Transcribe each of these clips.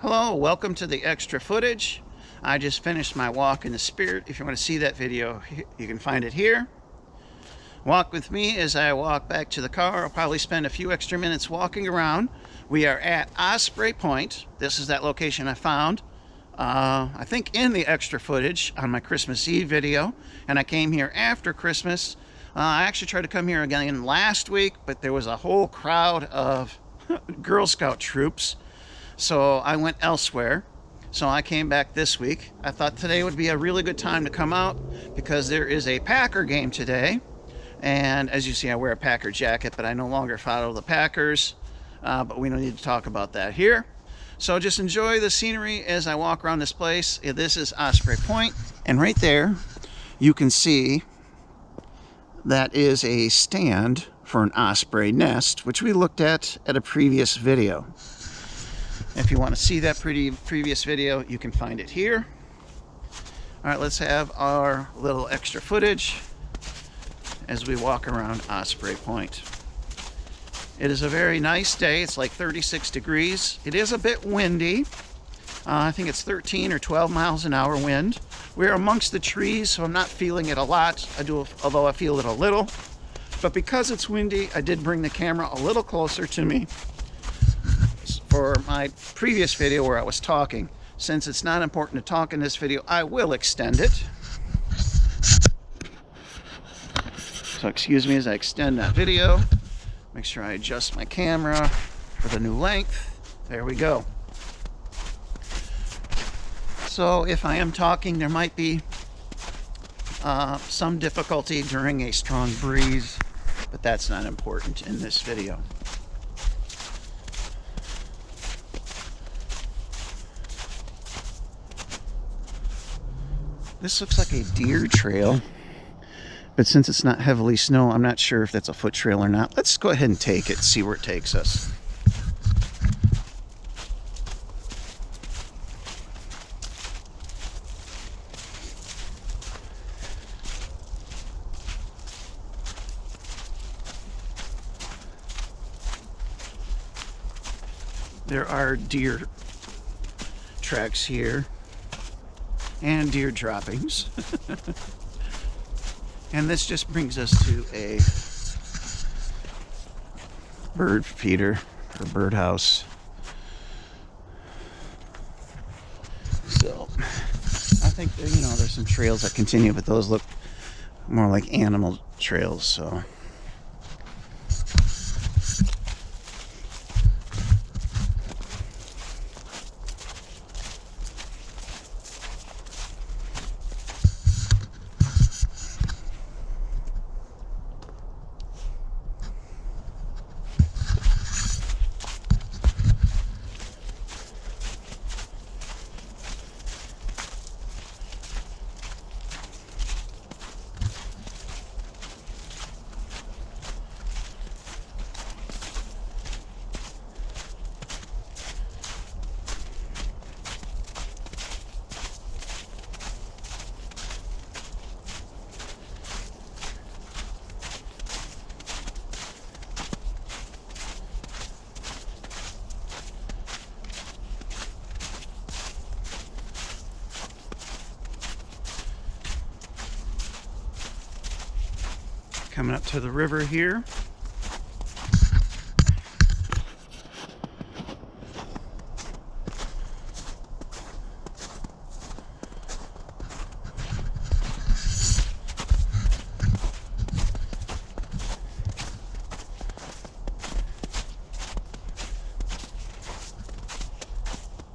Hello, welcome to the extra footage. I just finished my walk in the Spirit. If you want to see that video, you can find it here. Walk with me as I walk back to the car. I'll probably spend a few extra minutes walking around. We are at Osprey Point. This is that location I found, I think in the extra footage on my Christmas Eve video, and I came here after Christmas. I actually tried to come here again last week, but there was a whole crowd of Girl Scout troops, so I went elsewhere. So I came back this week. I thought today would be a really good time to come out because there is a Packer game today. And as you see, I wear a Packer jacket, but I no longer follow the Packers. But we don't need to talk about that here. So just enjoy the scenery as I walk around this place. This is Osprey Point. And right there, you can see that is a stand for an osprey nest, which we looked at a previous video. If you want to see that previous video, you can find it here. All right, let's have our little extra footage as we walk around Osprey Point. It is a very nice day. It's like 36 degrees. It is a bit windy. I think it's 13 or 12 miles an hour wind. We're amongst the trees, so I'm not feeling it a lot. Although I feel it a little. But because it's windy, I did bring the camera a little closer to me for my previous video where I was talking. Since it's not important to talk in this video, I will extend it. So excuse me as I extend that video. Make sure I adjust my camera for the new length. There we go. So if I am talking, there might be some difficulty during a strong breeze, but that's not important in this video. This looks like a deer trail, but since it's not heavily snow, I'm not sure if that's a foot trail or not. Let's go ahead and take it, see where it takes us. There are deer tracks here and deer droppings. And this just brings us to a bird feeder or birdhouse. So I think that, there's some trails that continue, but those look more like animal trails, so. Coming up to the river here.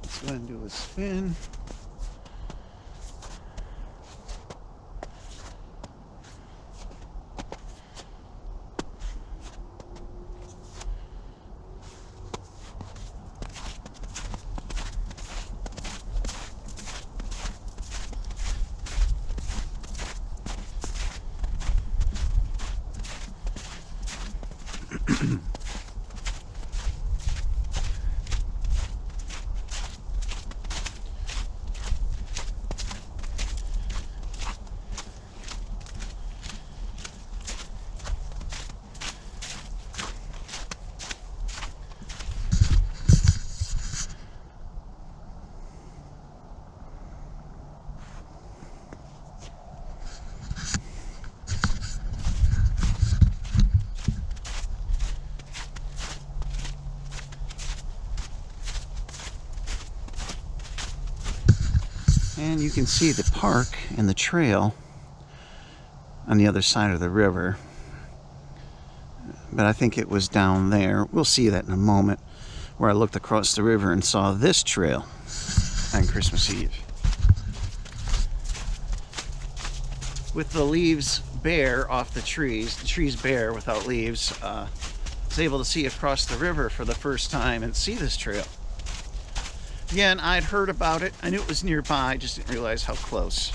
Let's go ahead and do a spin. And you can see the park and the trail on the other side of the river. But I think it was down there. We'll see that in a moment, where I looked across the river and saw this trail on Christmas Eve. With the leaves bare off the trees bare without leaves, I was able to see across the river for the first time and see this trail. Again, I'd heard about it. I knew it was nearby, just didn't realize how close.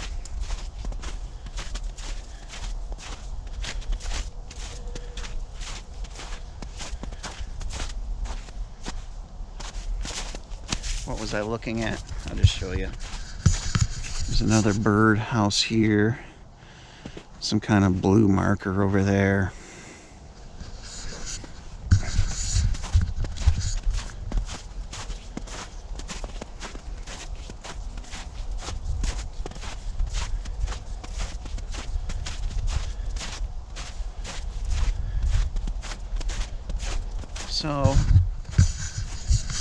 What was I looking at? I'll just show you. There's another bird house here. Some kind of blue marker over there. So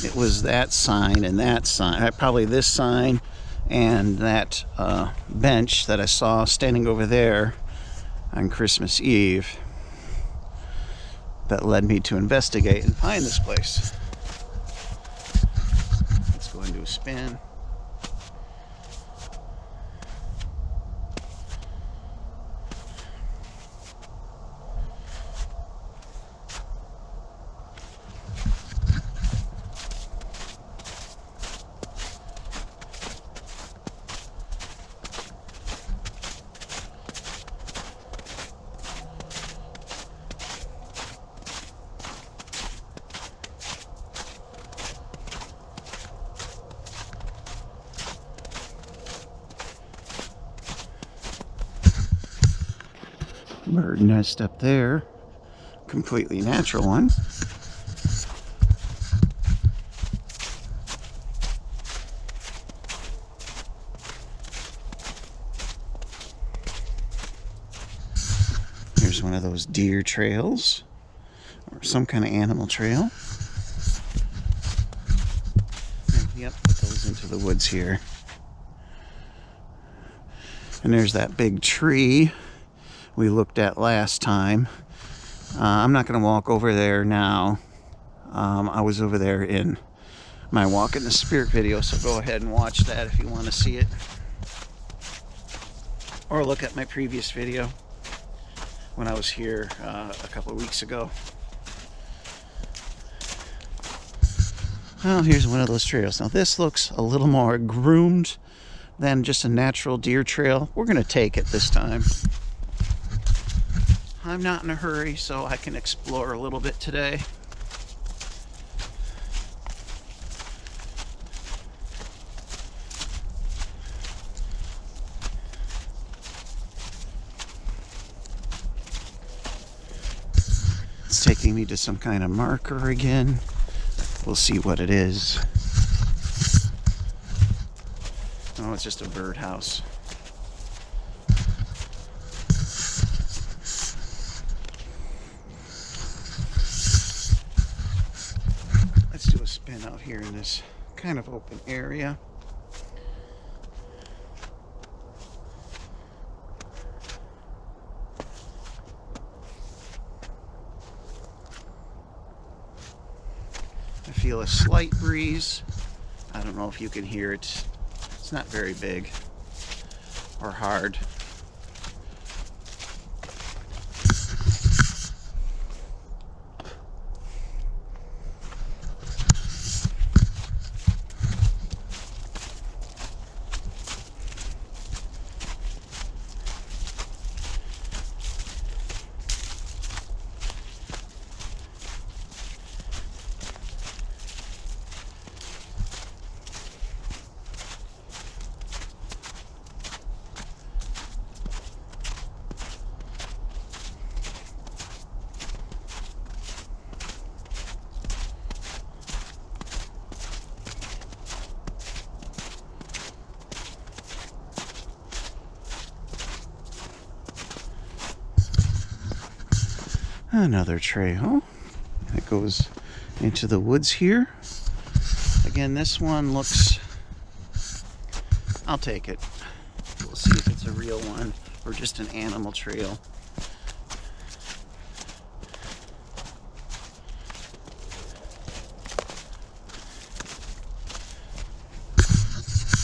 it was that sign and that sign, probably this sign and that bench that I saw standing over there on Christmas Eve that led me to investigate and find this place. Let's go and do a spin. Bird nest up there, completely natural one. Here's one of those deer trails, or some kind of animal trail. And, yep, it goes into the woods here. And there's that big tree we looked at last time. I'm not going to walk over there now. I was over there in my Walk in the Spirit video, so go ahead and watch that if you want to see it. Or look at my previous video when I was here a couple of weeks ago. Well, here's one of those trails. Now this looks a little more groomed than just a natural deer trail. We're going to take it this time. I'm not in a hurry, so I can explore a little bit today. It's taking me to some kind of marker again. We'll see what it is. Oh, it's just a birdhouse. Let's do a spin out here in this kind of open area. I feel a slight breeze. I don't know if you can hear it. It's not very big or hard. Another trail that goes into the woods here. Again, this one looks I'll take it. We'll see if it's a real one or just an animal trail.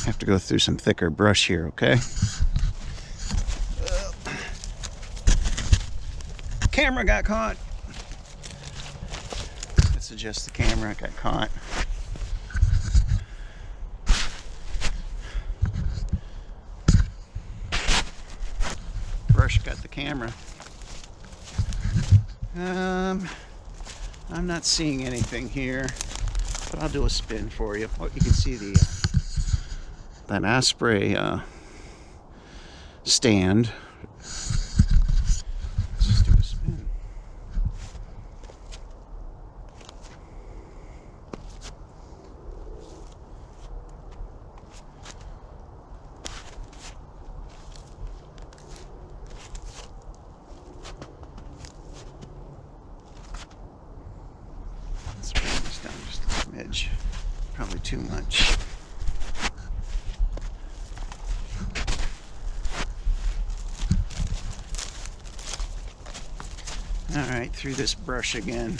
Have to go through some thicker brush here, okay? Camera got caught. Let's adjust the camera. It got caught. Brush got the camera. I'm not seeing anything here, but I'll do a spin for you. Oh, you can see the that Osprey stand. Let's just do a spin. Let's bring this down just a smidge. Probably too much. Alright, through this brush again.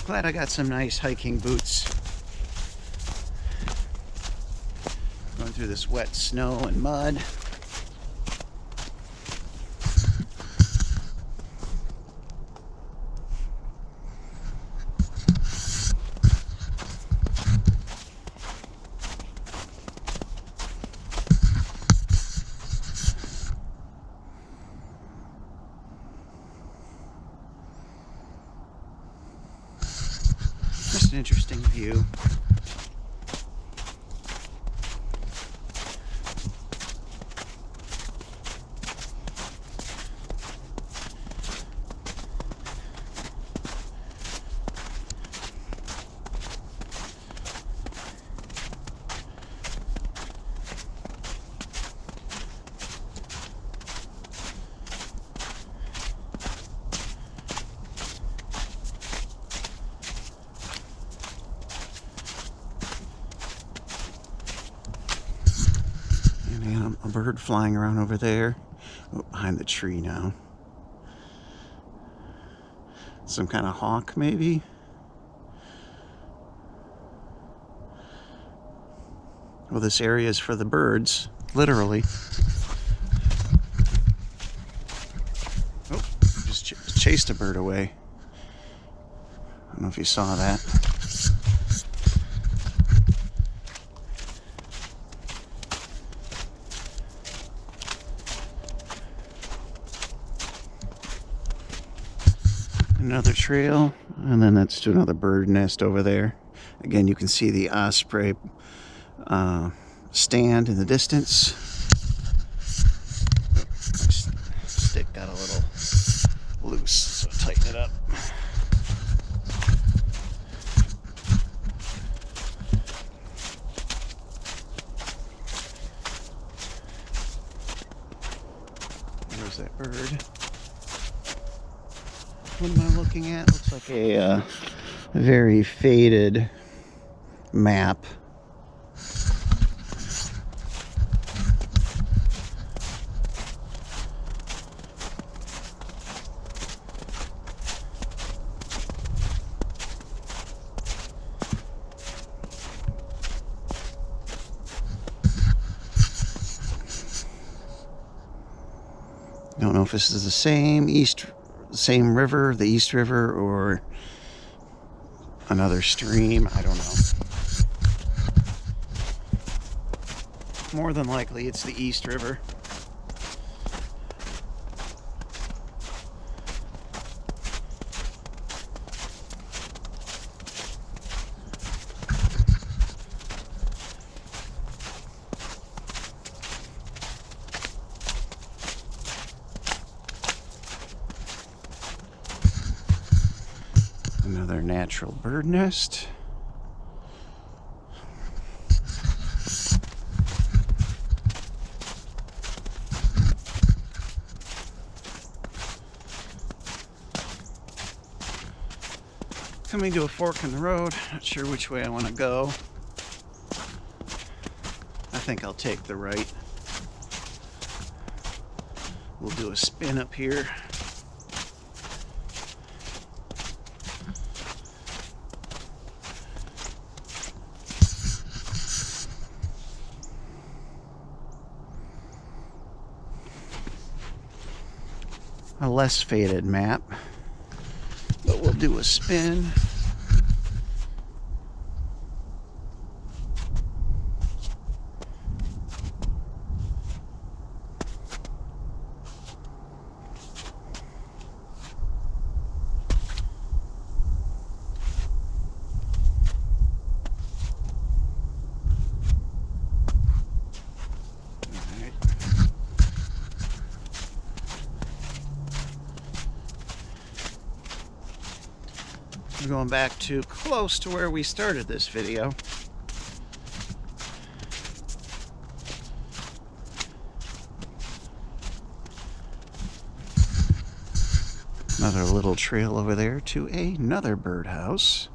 Glad I got some nice hiking boots. Going through this wet snow and mud. Just an interesting view. A bird flying around over there. Oh, behind the tree now. Some kind of hawk, maybe? Well, this area is for the birds, literally. Oh, just chased a bird away. I don't know if you saw that. Another trail, and then that's to another bird nest over there. Again, you can see the Osprey stand in the distance. My stick got a little loose, so I'll tighten it up. There's that bird. What am I looking at? Looks like a very faded map. Don't know if this is the same river, the East River, or another stream. I don't know. More than likely it's the East River. Another natural bird nest. Coming to a fork in the road. Not sure which way I want to go. I think I'll take the right. We'll do a spin up here. A less faded map, but we'll do a spin. We're going back to close to where we started this video. Another little trail over there to another birdhouse.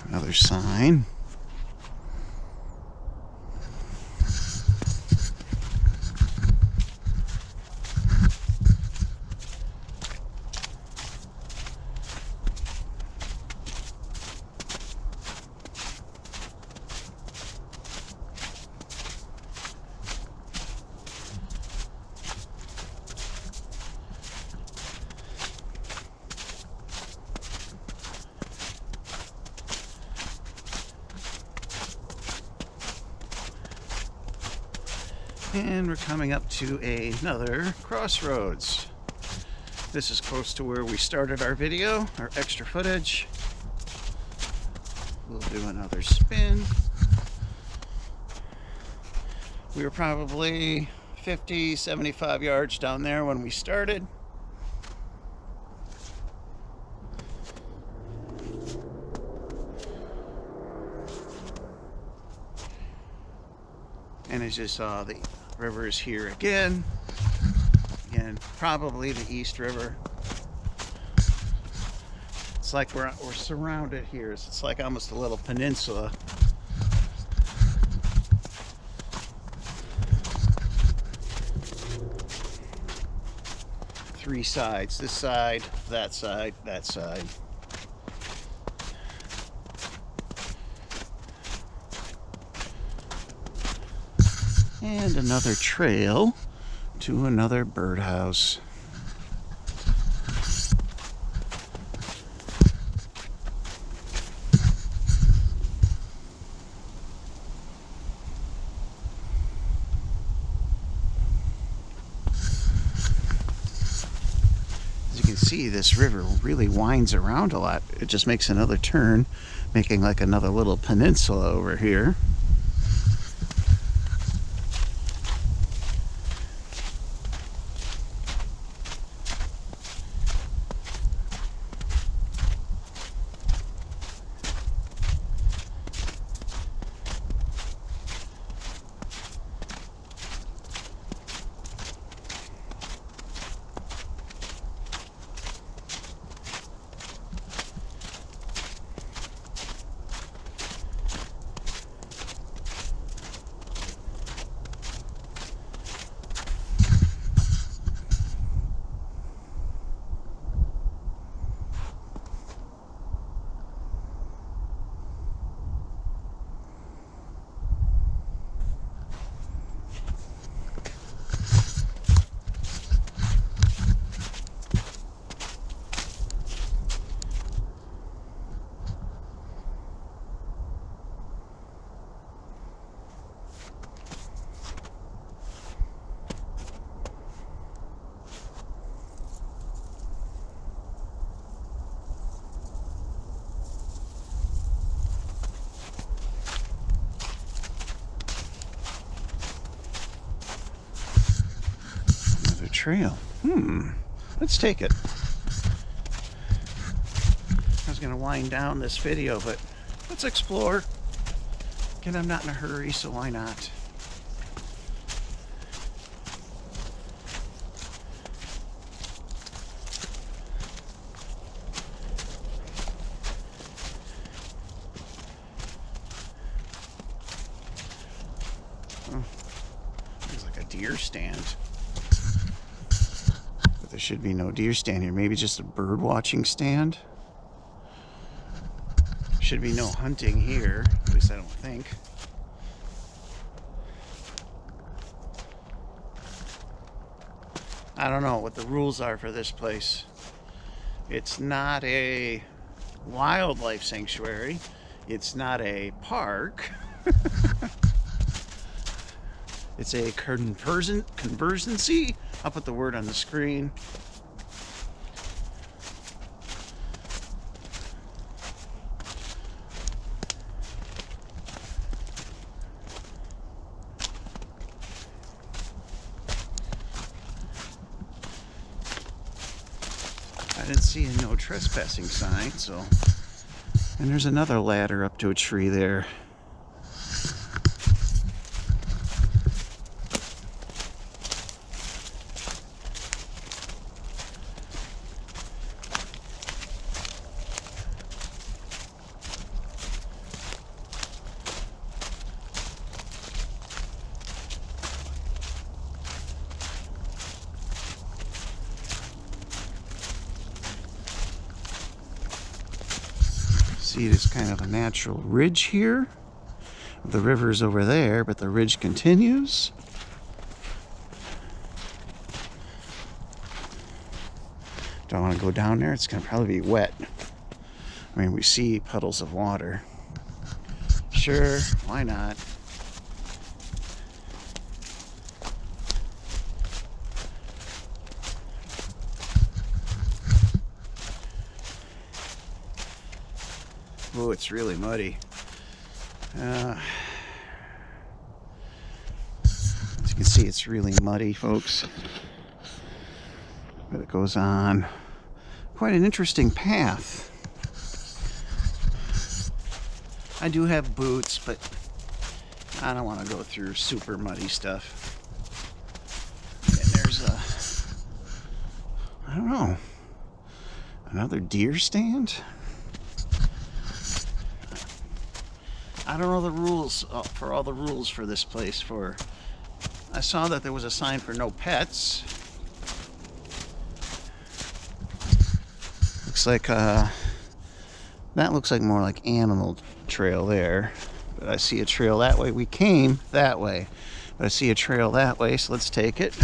Another sign. And we're coming up to another crossroads. This is close to where we started our video, our extra footage. We'll do another spin. We were probably 50, 75 yards down there when we started. And as you saw, the river is here again. Again, probably the East River. It's like we're surrounded here. It's like almost a little peninsula. Three sides. This side, that side, that side. And another trail to another birdhouse. As you can see, this river really winds around a lot. It just makes another turn, making like another little peninsula over here. Trail. Let's take it. I was gonna wind down this video, but let's explore. Again, I'm not in a hurry, so why not? Oh, looks like a deer stand. But there should be no deer stand here. Maybe just a bird watching stand. Should be no hunting here. At least I don't think. I don't know what the rules are for this place. It's not a wildlife sanctuary. It's not a park. It's a conversancy. I'll put the word on the screen. I didn't see a no trespassing sign, so. And there's another ladder up to a tree there. See, there's kind of a natural ridge here. The river's over there, but the ridge continues. Don't want to go down there. It's going to probably be wet. I mean, we see puddles of water. Sure, why not? Oh, it's really muddy. As you can see, it's really muddy, folks. But it goes on quite an interesting path. I do have boots, but I don't want to go through super muddy stuff. And there's I don't know, another deer stand? I don't know the rules for all the rules for this place. I saw that there was a sign for no pets. Looks like that looks like more like animal trail there. But I see a trail that way. We came that way. But I see a trail that way, so let's take it.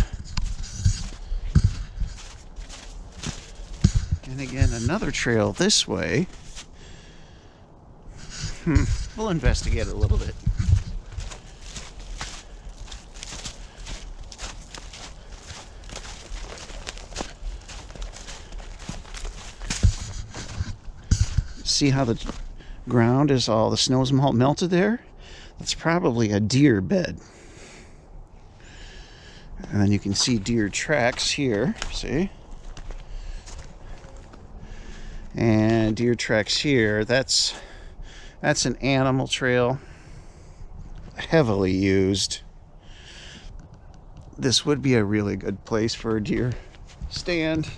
And again, another trail this way. We'll investigate it a little bit. See how the ground is all, the snow's melted there? That's probably a deer bed. And then you can see deer tracks here, see? And deer tracks here, that's an animal trail, heavily used. This would be a really good place for a deer stand.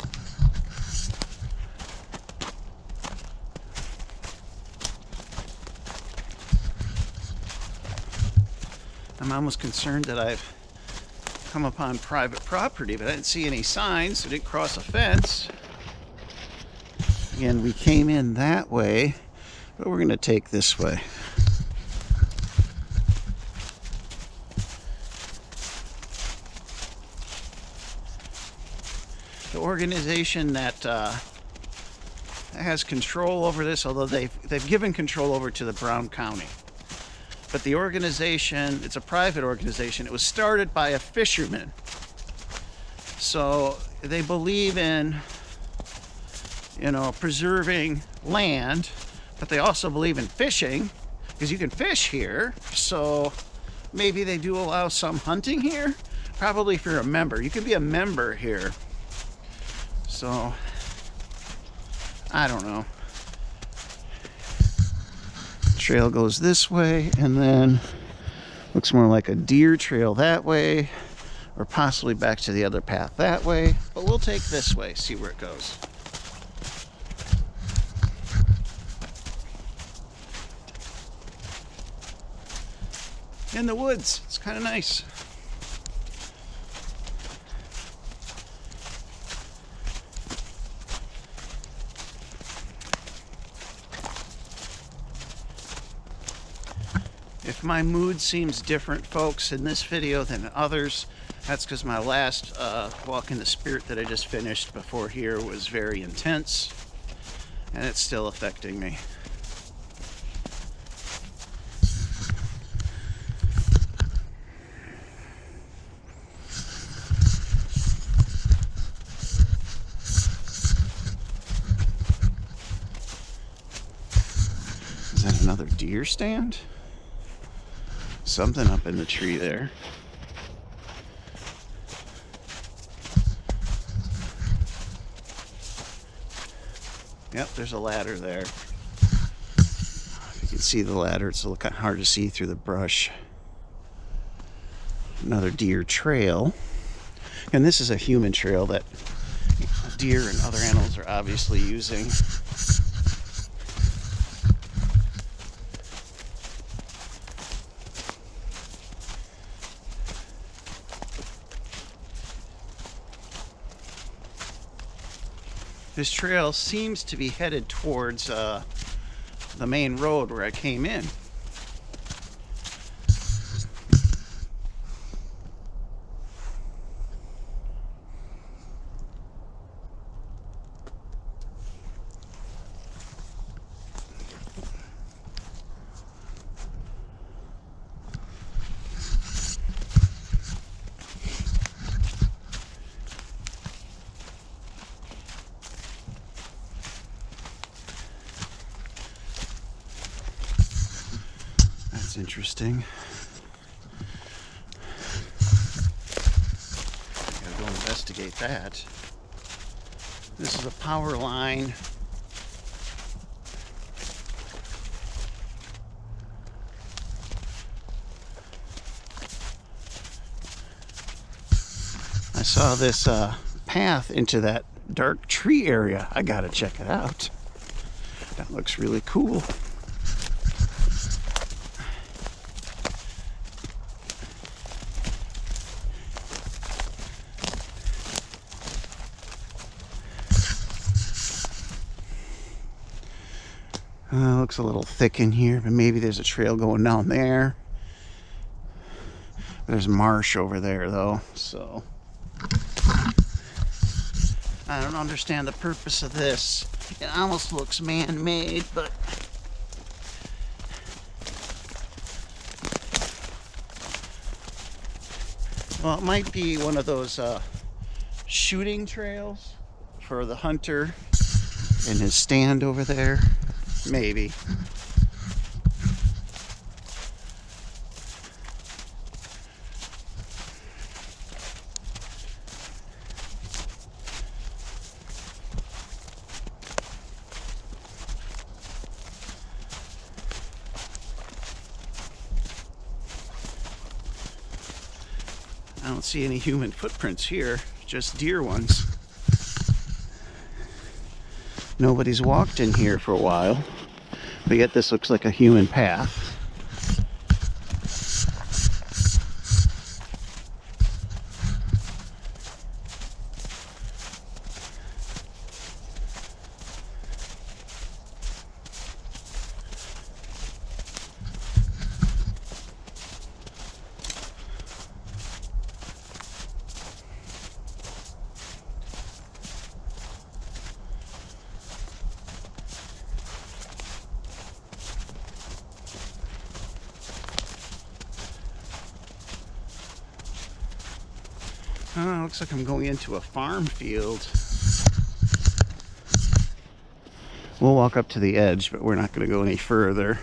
I'm almost concerned that I've come upon private property, but I didn't see any signs, so I didn't cross a fence. Again, we came in that way, but we're going to take this way. The organization that has control over this, although they've given control over to the Brown County. But the organization, it's a private organization. It was started by a fisherman. So they believe in, preserving land. But they also believe in fishing, because you can fish here. So maybe they do allow some hunting here. Probably if you're a member. You can be a member here. So, I don't know. Trail goes this way, and then looks more like a deer trail that way, or possibly back to the other path that way. But we'll take this way, see where it goes. in the woods. It's kind of nice. If my mood seems different, folks, in this video than others, that's because my last walk in the spirit that I just finished before here was very intense, and it's still affecting me. Is that another deer stand? Something up in the tree there. Yep, there's a ladder there. If you can see the ladder, it's a little kind of hard to see through the brush. Another deer trail. And this is a human trail that deer and other animals are obviously using. This trail seems to be headed towards the main road where I came in. That's interesting. Gotta go investigate that. This is a power line. I saw this path into that dark tree area. I gotta check it out. That looks really cool. Looks a little thick in here, but maybe there's a trail going down there. There's marsh over there, though, so I don't understand the purpose of this. It almost looks man-made, but well, it might be one of those shooting trails for the hunter in his stand over there. Maybe. I don't see any human footprints here, just deer ones. Nobody's walked in here for a while, but yet this looks like a human path. Oh, looks like I'm going into a farm field. We'll walk up to the edge, but we're not going to go any further.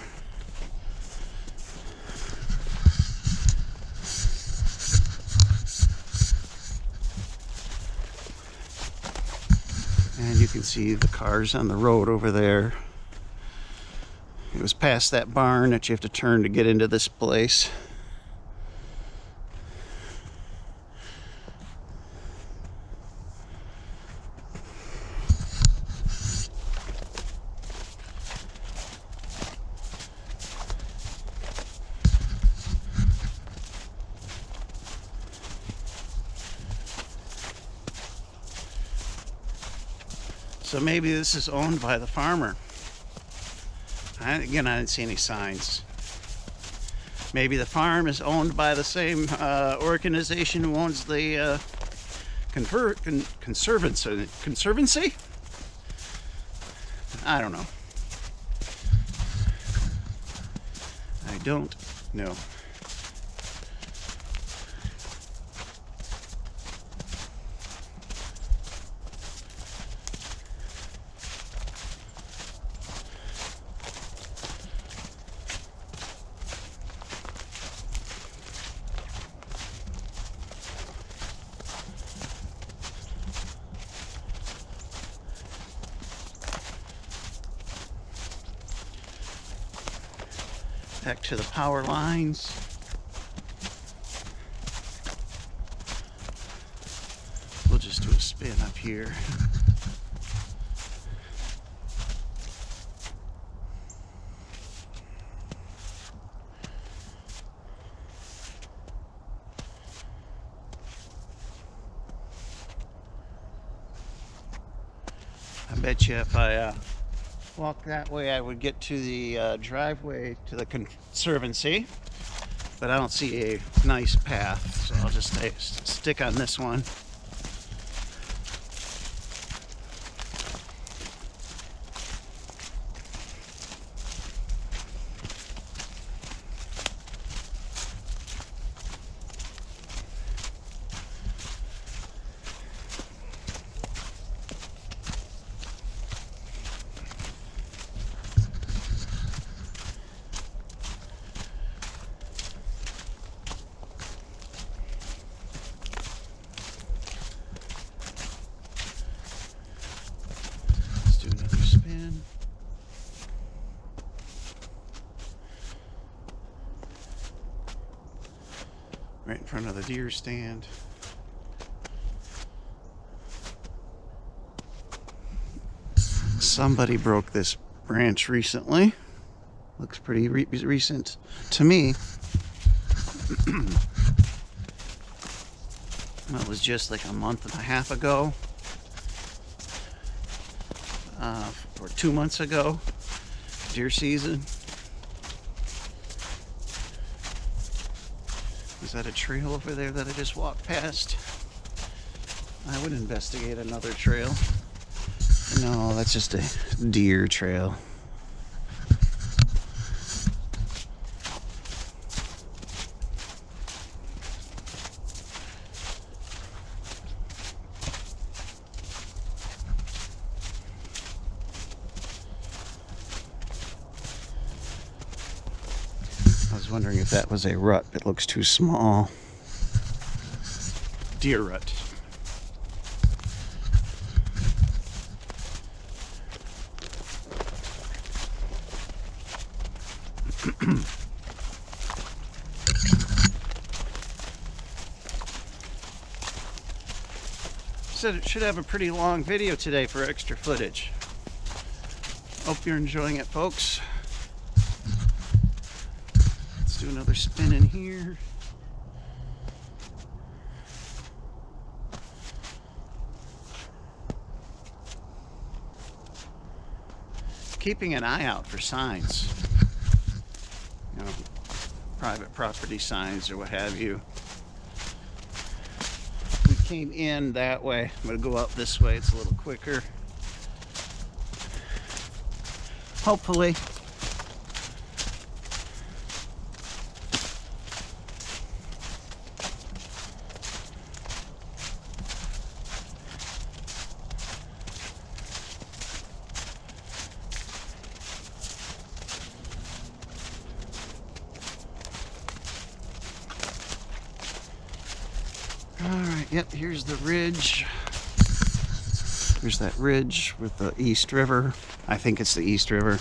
And you can see the cars on the road over there. It was past that barn that you have to turn to get into this place. So maybe this is owned by the farmer. Again, I didn't see any signs. Maybe the farm is owned by the same organization who owns the conservancy? I don't know. I don't know. Back to the power lines. We'll just do a spin up here. I bet you if I walk that way, I would get to the driveway to the conservancy, but I don't see a nice path, so I'll just stick on this one. Right in front of the deer stand. Somebody broke this branch recently. Looks pretty recent to me. That was just like a month and a half ago. Or 2 months ago. Deer season. Is that a trail over there that I just walked past? I would investigate another trail. No, that's just a deer trail. I was wondering if that was a rut. It looks too small. Deer rut. Said it should have a pretty long video today for extra footage. Hope you're enjoying it, folks. Let's do another spin in here. Keeping an eye out for signs. You know, private property signs or what have you. We came in that way. I'm going to go out this way. It's a little quicker. Hopefully. Alright, yep, here's the ridge. There's that ridge with the East River. I think it's the East River.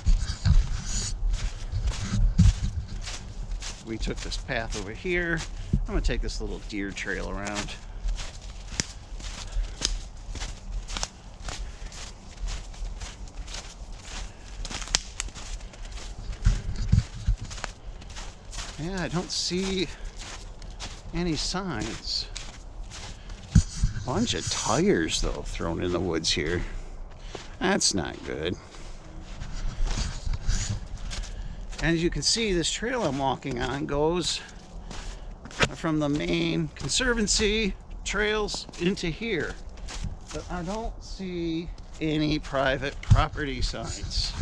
We took this path over here. I'm going to take this little deer trail around. Yeah, I don't see any signs. Bunch of tires though thrown in the woods here. That's not good. And as you can see, this trail I'm walking on goes from the main Conservancy trails into here. But I don't see any private property signs.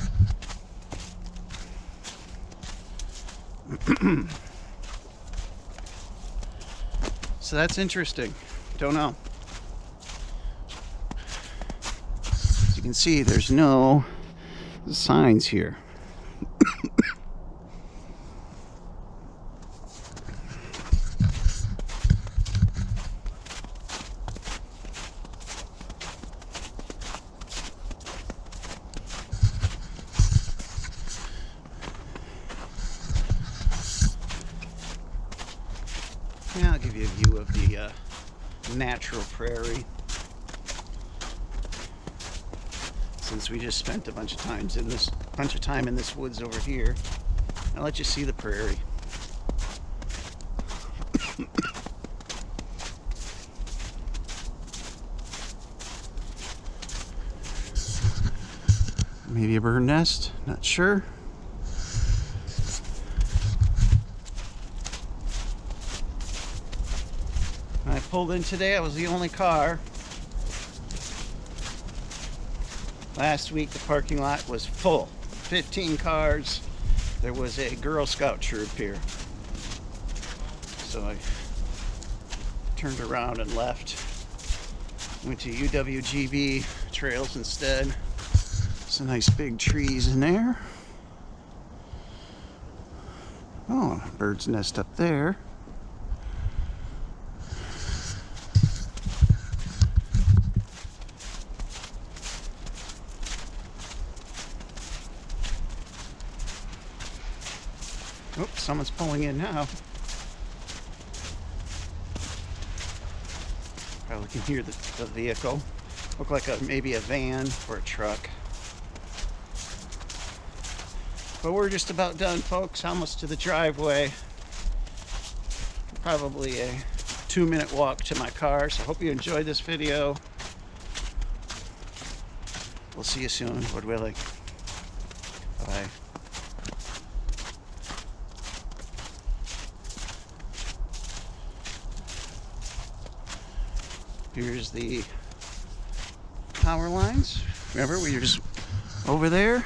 So that's interesting. Don't know. As you can see, there's no signs here. Yeah, I'll give you a view of the natural prairie. Since we just spent a bunch of time in this woods over here, I'll let you see the prairie. Maybe a bird nest, not sure. When I pulled in today, I was the only car. Last week the parking lot was full, 15 cars. There was a Girl Scout troop here. So I turned around and left. Went to UWGB trails instead. Some nice big trees in there. Oh, bird's nest up there. Oops, someone's pulling in now. Probably can hear the vehicle. Look like maybe a van or a truck. But we're just about done, folks. Almost to the driveway. Probably a 2-minute walk to my car. So I hope you enjoyed this video. We'll see you soon, Lord willing. Bye. Here's the power lines. Remember, we were just over there.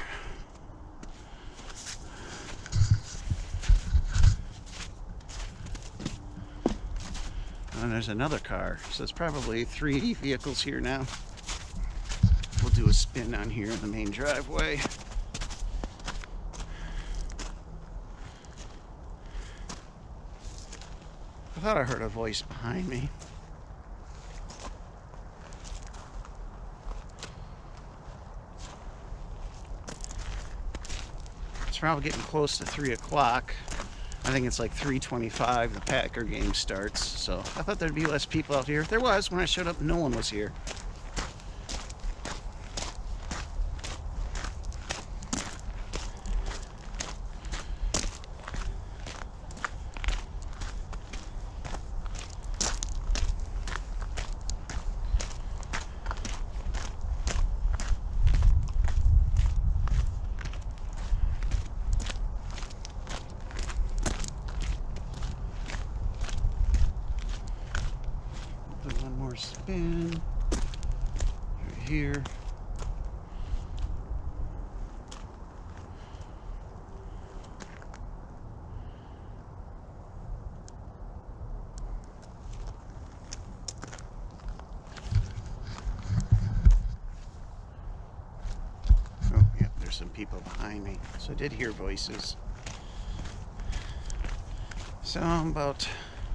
And there's another car. So it's probably 3 vehicles here now. We'll do a spin on here in the main driveway. I thought I heard a voice behind me. It's probably getting close to 3 o'clock. I think it's like 3:25 the Packer game starts. So I thought there'd be less people out here. There was. When I showed up, no one was here. One more spin right here. Oh, yeah, there's some people behind me. So I did hear voices. So I'm about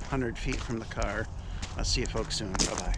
100 feet from the car. I'll see you folks soon. Bye-bye.